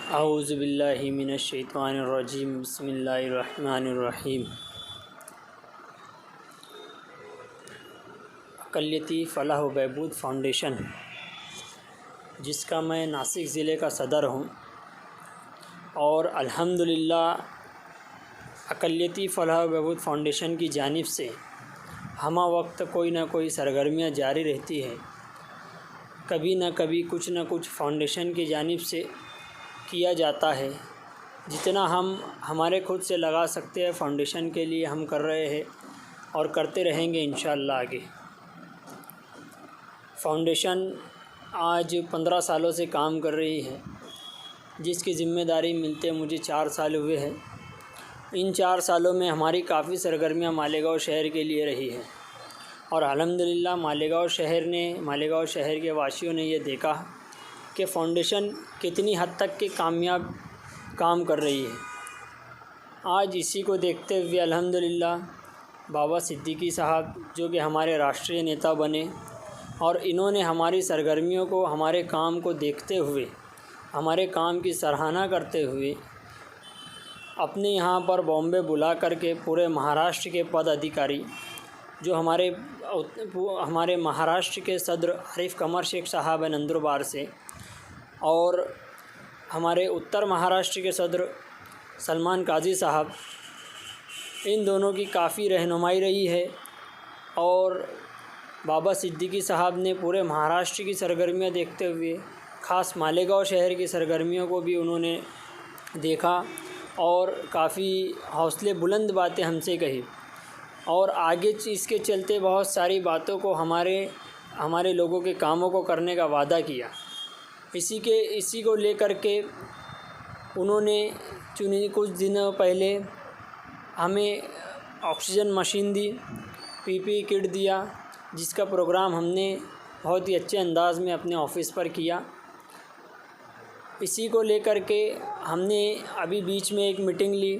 औज़ु बिल्लाहि मिनश्शैतानिर्रजीम बिस्मिल्लाहिर्रहमानिर्रहीम। अक़लियती फ़लाह व बहबूद फ़ाउंडेशन, जिसका मैं नासिक ज़िले का सदर हूँ, और अल्हम्दुलिल्लाह अक़लियती फ़लाह व बहबूद फ़ाउंडेशन की जानिब से हमा वक्त कोई ना कोई सरगर्मियाँ जारी रहती है। कभी ना कभी कुछ ना कुछ फ़ाउंडेशन की जानिब से किया जाता है। जितना हम हमारे खुद से लगा सकते हैं फ़ाउंडेशन के लिए हम कर रहे हैं और करते रहेंगे इंशाअल्लाह आगे। फ़ाउंडेशन आज 15 सालों से काम कर रही है, जिसकी ज़िम्मेदारी मिलते मुझे 4 साल हुए हैं। इन 4 सालों में हमारी काफ़ी सरगर्मियाँ मालेगाँव शहर के लिए रही है और अल्हम्दुलिल्लाह मालेगाँव शहर के वासियों ने ये देखा कि फ़ाउंडेशन कितनी हद तक के कामयाब काम कर रही है। आज इसी को देखते हुए अल्हम्दुलिल्लाह बाबा सिद्दीकी साहब, जो कि हमारे राष्ट्रीय नेता बने, और इन्होंने हमारी सरगर्मियों को, हमारे काम को देखते हुए, हमारे काम की सराहना करते हुए अपने यहाँ पर बॉम्बे बुला कर के पूरे महाराष्ट्र के पद अधिकारी, जो हमारे महाराष्ट्र के सदर आरिफ कमर शेख साहब हैं नंदुरबार से, और हमारे उत्तर महाराष्ट्र के सदर सलमान काजी साहब, इन दोनों की काफ़ी रहनुमाई रही है। और बाबा सिद्दीकी साहब ने पूरे महाराष्ट्र की सरगर्मियाँ देखते हुए ख़ास मालेगाँव शहर की सरगर्मियों को भी उन्होंने देखा और काफ़ी हौसले बुलंद बातें हमसे कही, और आगे इसके चलते बहुत सारी बातों को, हमारे लोगों के कामों को करने का वादा किया। इसी को लेकर के उन्होंने कुछ दिनों पहले हमें ऑक्सीजन मशीन दी, पीपीई किट दिया, जिसका प्रोग्राम हमने बहुत ही अच्छे अंदाज़ में अपने ऑफ़िस पर किया। इसी को लेकर के हमने अभी बीच में एक मीटिंग ली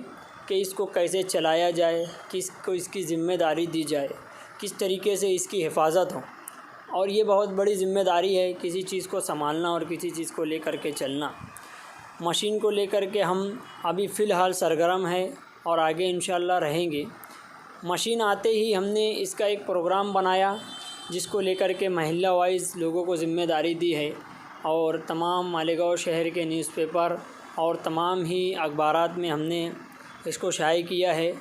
कि इसको कैसे चलाया जाए, किसको इसकी ज़िम्मेदारी दी जाए, किस तरीके से इसकी हिफाजत हो। और ये बहुत बड़ी ज़िम्मेदारी है किसी चीज़ को संभालना और किसी चीज़ को लेकर के चलना। मशीन को लेकर के हम अभी फ़िलहाल सरगर्म हैं और आगे इंशाअल्लाह रहेंगे। मशीन आते ही हमने इसका एक प्रोग्राम बनाया, जिसको लेकर के महिला वाइज लोगों को ज़िम्मेदारी दी है, और तमाम मालेगाँव शहर के न्यूज़पेपर और तमाम ही अखबारात में हमने इसको शाये किया है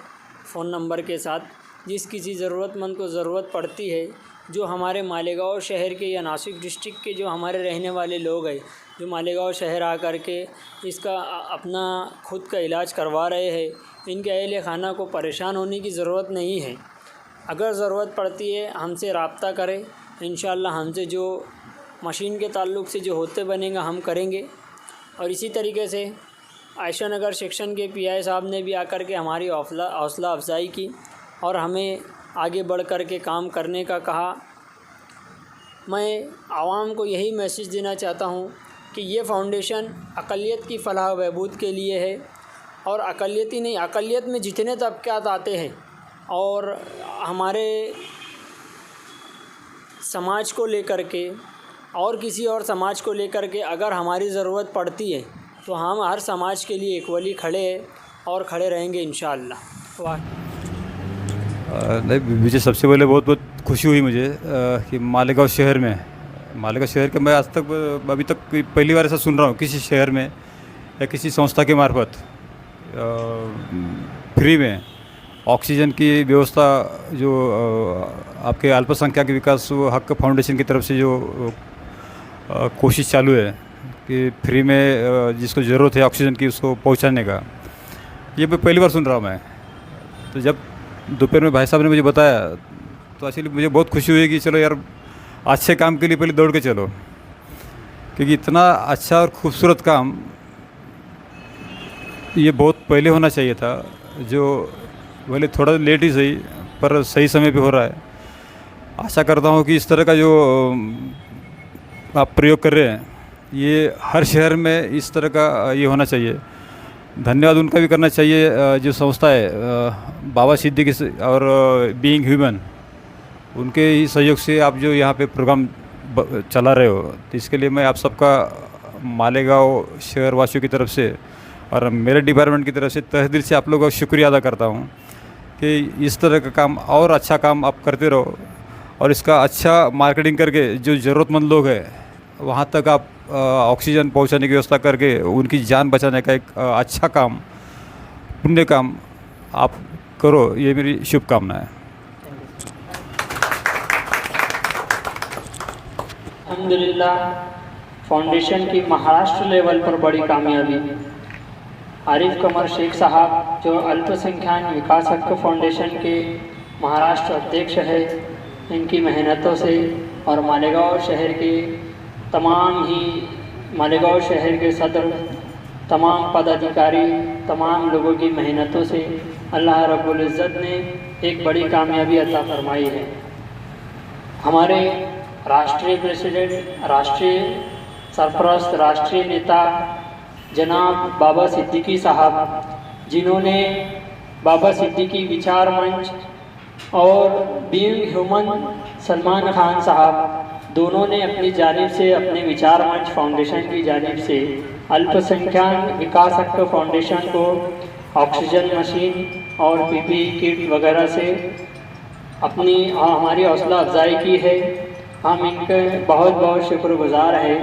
फ़ोन नंबर के साथ। जिस किसी ज़रूरतमंद को ज़रूरत पड़ती है, जो हमारे मालेगाँव शहर के या नासिक डिस्ट्रिक्ट के जो हमारे रहने वाले लोग हैं, जो मालेगाँव शहर आकर के इसका अपना खुद का इलाज करवा रहे हैं, इनके अहले खाना को परेशान होने की ज़रूरत नहीं है। अगर ज़रूरत पड़ती है हमसे रब्ता करें, इंशाअल्लाह हमसे जो मशीन के ताल्लुक़ से जो होते बनेगा हम करेंगे। और इसी तरीके से आयशा नगर सेक्शन के पीआई साहब ने भी आकर के हमारी हौसला अफजाई की और हमें आगे बढ़ कर के काम करने का कहा। मैं आवाम को यही मैसेज देना चाहता हूँ कि ये फ़ाउंडेशन अक़लियत की फ़लाह व बहबूद के लिए है, और अक़लियत ही नहीं, अक़लियत में जितने तबक़ात आते हैं और हमारे समाज को लेकर के और किसी और समाज को लेकर के अगर हमारी ज़रूरत पड़ती है तो हम हर समाज के लिए इक्वली खड़े हैं और खड़े रहेंगे इंशाअल्लाह। वाह। नहीं, मुझे सबसे पहले बहुत बहुत खुशी हुई मुझे कि मालेगाँव शहर के मैं आज तक अभी तक पहली बार ऐसा सुन रहा हूँ किसी शहर में या किसी संस्था के मार्फत फ्री में ऑक्सीजन की व्यवस्था, जो आपके अल्पसंख्यक विकास हक फाउंडेशन की तरफ से जो कोशिश चालू है कि फ्री में जिसको ज़रूरत है ऑक्सीजन की उसको पहुंचाने का, ये मैं पहली बार सुन रहा हूँ मैं। तो जब दोपहर में भाई साहब ने मुझे बताया तो एक्चुअली मुझे बहुत खुशी हुई कि चलो यार, अच्छे काम के लिए पहले दौड़ के चलो, क्योंकि इतना अच्छा और ख़ूबसूरत काम ये बहुत पहले होना चाहिए था, जो भले थोड़ा लेट ही सही पर सही समय पे हो रहा है। आशा करता हूँ कि इस तरह का जो आप प्रयोग कर रहे हैं ये हर शहर में इस तरह का ये होना चाहिए। धन्यवाद उनका भी करना चाहिए जो संस्था है बाबा सिद्दीकी और बीइंग ह्यूमन, उनके ही सहयोग से आप जो यहाँ पे प्रोग्राम चला रहे हो, तो इसके लिए मैं आप सबका मालेगांव शहरवासियों की तरफ से और मेरे डिपार्टमेंट की तरफ से तहे दिल से आप लोगों का शुक्रिया अदा करता हूँ कि इस तरह का काम और अच्छा काम आप करते रहो और इसका अच्छा मार्केटिंग करके जो ज़रूरतमंद लोग हैं वहाँ तक आप ऑक्सीजन पहुँचाने की व्यवस्था करके उनकी जान बचाने का एक अच्छा काम, पुण्य काम आप करो, ये मेरी शुभकामना है। अल्हम्दुलिल्लाह फाउंडेशन की महाराष्ट्र लेवल पर बड़ी कामयाबी, आरिफ कमर शेख साहब जो अल्पसंख्यक विकास हक फाउंडेशन के महाराष्ट्र अध्यक्ष है, इनकी मेहनतों से और मालेगांव शहर के सदर, तमाम पदाधिकारी, तमाम लोगों की मेहनतों से अल्लाह रब्बुल इज़्ज़त ने एक बड़ी कामयाबी अता फरमाई है। हमारे राष्ट्रीय प्रेसिडेंट, राष्ट्रीय सरपरस्त, राष्ट्रीय नेता जनाब बाबा सिद्दीकी साहब, जिन्होंने बाबा सिद्दीकी विचार मंच और बीइंग ह्यूमन सलमान खान साहब दोनों ने अपनी जानिब से, अपने विचार मंच फाउंडेशन की जानिब से अल्पसंख्यक विकास हक फाउंडेशन को ऑक्सीजन मशीन और पीपीई किट वगैरह से हमारी हौसला अफजाई की है। हम इनके बहुत बहुत शुक्रगुजार हैं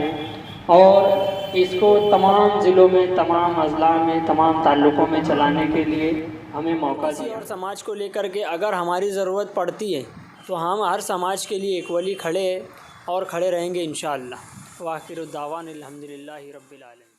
और इसको तमाम ज़िलों में, तमाम अज़ला में, तमाम ताल्लुक़ों में चलाने के लिए हमें मौका दिया। और समाज को लेकर के अगर हमारी ज़रूरत पड़ती है तो हम हर समाज के लिए इक्वली खड़े और खड़े रहेंगे इंशाअल्लाह। वाखिर दावान अल्हम्दुलिल्लाहि रब्बिल आलमीन।